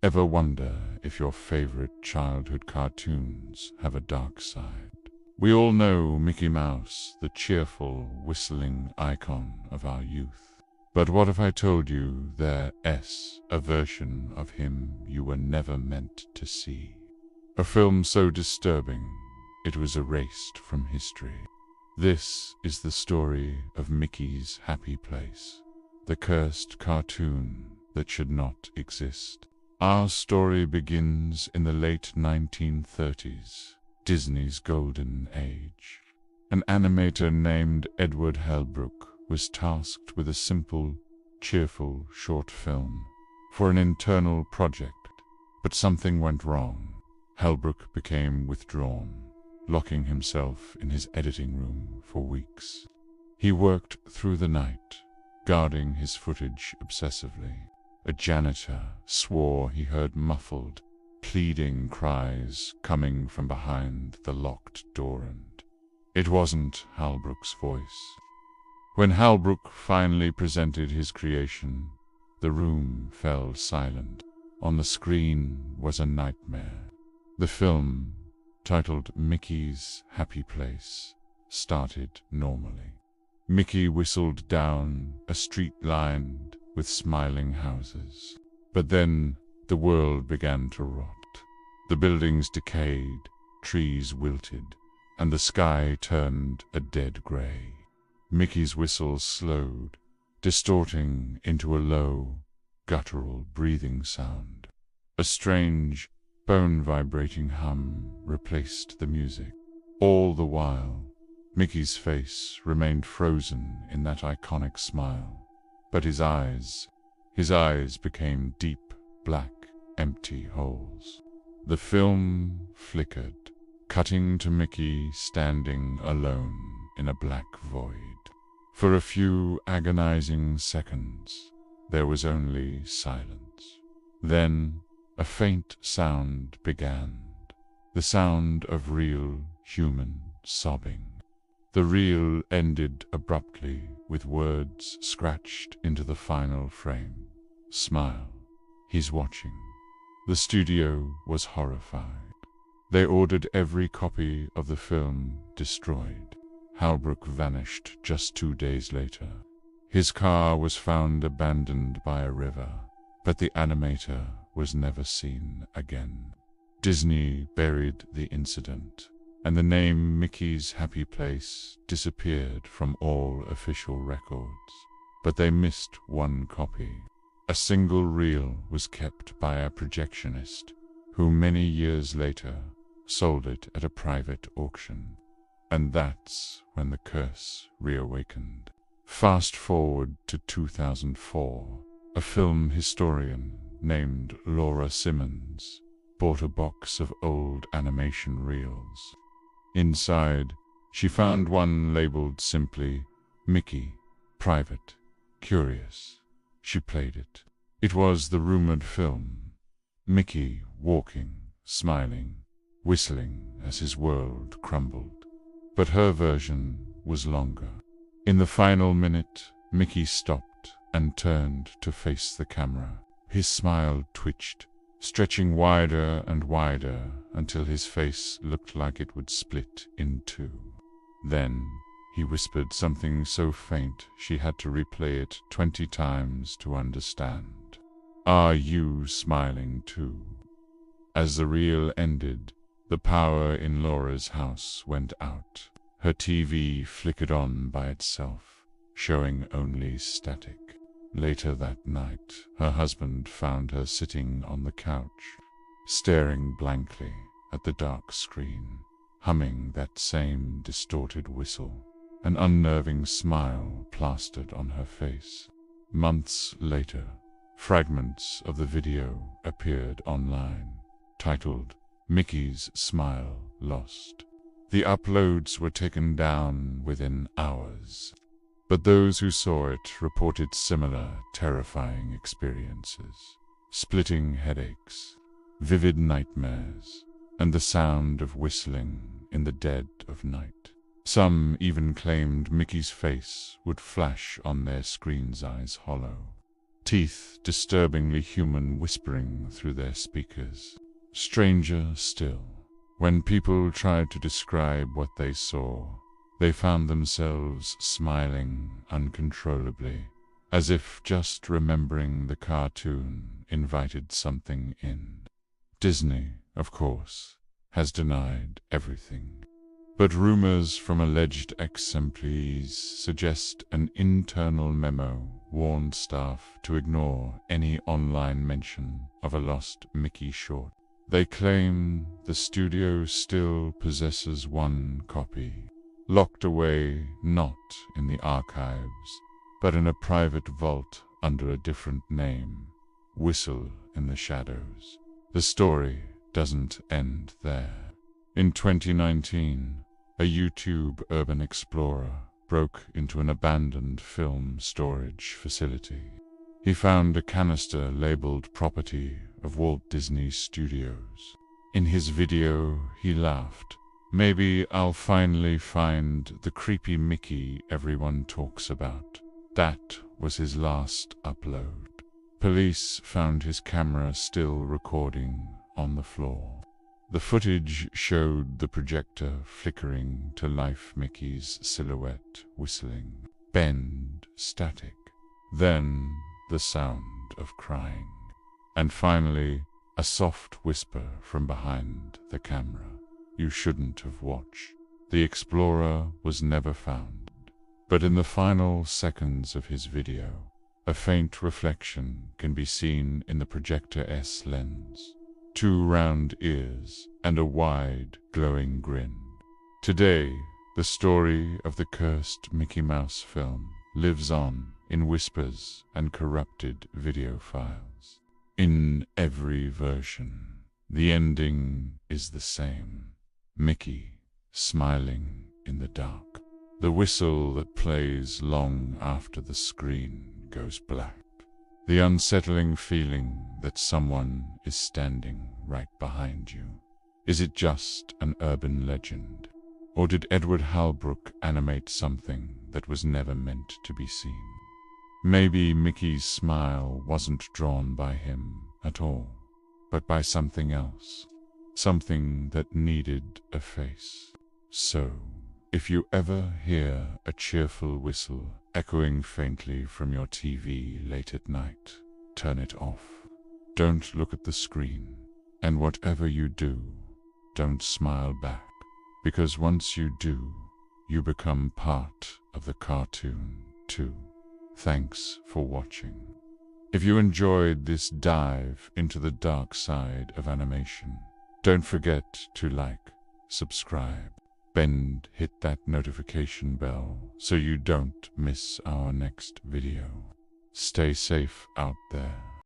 Ever wonder if your favorite childhood cartoons have a dark side? We all know Mickey Mouse, the cheerful, whistling icon of our youth. But what if I told you there's a version of him you were never meant to see? A film so disturbing, it was erased from history. This is the story of Mickey's Happy Place, the cursed cartoon that should not exist. Our story begins in the late 1930s, Disney's golden age. An animator named Edward Hellbrook was tasked with a simple, cheerful short film for an internal project, but something went wrong. Hellbrook became withdrawn, locking himself in his editing room for weeks. He worked through the night, guarding his footage obsessively. A janitor swore he heard muffled, pleading cries coming from behind the locked door, and it wasn't Hellbrook's voice. When Hellbrook finally presented his creation, the room fell silent. On the screen was a nightmare. The film, titled Mickey's Happy Place, started normally. Mickey whistled down a street lined with smiling houses. But then the world began to rot. The buildings decayed, trees wilted, and the sky turned a dead gray. Mickey's whistle slowed, distorting into a low, guttural breathing sound. A strange, bone-vibrating hum replaced the music. All the while, Mickey's face remained frozen in that iconic smile. But his eyes became deep, black, empty holes. The film flickered, cutting to Mickey standing alone in a black void. For a few agonizing seconds, there was only silence. Then a faint sound began, the sound of real human sobbing. The reel ended abruptly with words scratched into the final frame. Smile. He's watching. The studio was horrified. They ordered every copy of the film destroyed. Hellbrook vanished just 2 days later. His car was found abandoned by a river, but the animator was never seen again. Disney buried the incident, and the name Mickey's Happy Place disappeared from all official records. But they missed one copy. A single reel was kept by a projectionist, who many years later sold it at a private auction. And that's when the curse reawakened. Fast forward to 2004, a film historian named Laura Simmons bought a box of old animation reels. Inside, she found one labeled simply, Mickey, Private, Curious. She played it. It was the rumored film. Mickey walking, smiling, whistling as his world crumbled. But her version was longer. In the final minute, Mickey stopped and turned to face the camera. His smile twitched, stretching wider and wider until his face looked like it would split in two. Then he whispered something so faint she had to replay it 20 times to understand. Are you smiling too? As the reel ended, the power in Laura's house went out. Her TV flickered on by itself, showing only static. Later that night, her husband found her sitting on the couch, staring blankly at the dark screen, humming that same distorted whistle, an unnerving smile plastered on her face. Months later, fragments of the video appeared online, titled Mickey's Smile Lost. The uploads were taken down within hours, but those who saw it reported similar terrifying experiences: splitting headaches, vivid nightmares, and the sound of whistling in the dead of night. Some even claimed Mickey's face would flash on their screen's eyes hollow. teeth disturbingly human whispering through their speakers. Stranger still, when people tried to describe what they saw, they found themselves smiling uncontrollably, as if just remembering the cartoon invited something in. Disney, of course, has denied everything. But rumors from alleged ex-employees suggest an internal memo warned staff to ignore any online mention of a lost Mickey short. They claim the studio still possesses one copy, locked away not in the archives, but in a private vault under a different name, Whistle in the Shadows. The story doesn't end there. In 2019, a YouTube urban explorer broke into an abandoned film storage facility. He found a canister labeled property of Walt Disney Studios. In his video, he laughed, "Maybe I'll finally find the creepy Mickey everyone talks about." That was his last upload. Police found his camera still recording on the floor. The footage showed the projector flickering to life Mickey's silhouette whistling, bend, static, then the sound of crying, and finally a soft whisper from behind the camera. "You shouldn't have watched." The explorer was never found, but in the final seconds of his video, a faint reflection can be seen in the projector's lens. 2 round ears and a wide, glowing grin. Today, the story of the cursed Mickey Mouse film lives on in whispers and corrupted video files. In every version, the ending is the same. Mickey, smiling in the dark. The whistle that plays long after the screen goes black. The unsettling feeling that someone is standing right behind you. Is it just an urban legend? Or did Edward Halbrook animate something that was never meant to be seen? Maybe Mickey's smile wasn't drawn by him at all, but by something else. Something that needed a face. So, if you ever hear a cheerful whistle echoing faintly from your TV late at night, turn it off. Don't look at the screen, and whatever you do, don't smile back, because once you do, you become part of the cartoon too. Thanks for watching. If you enjoyed this dive into the dark side of animation, don't forget to like, subscribe, hit that notification bell so you don't miss our next video. Stay safe out there.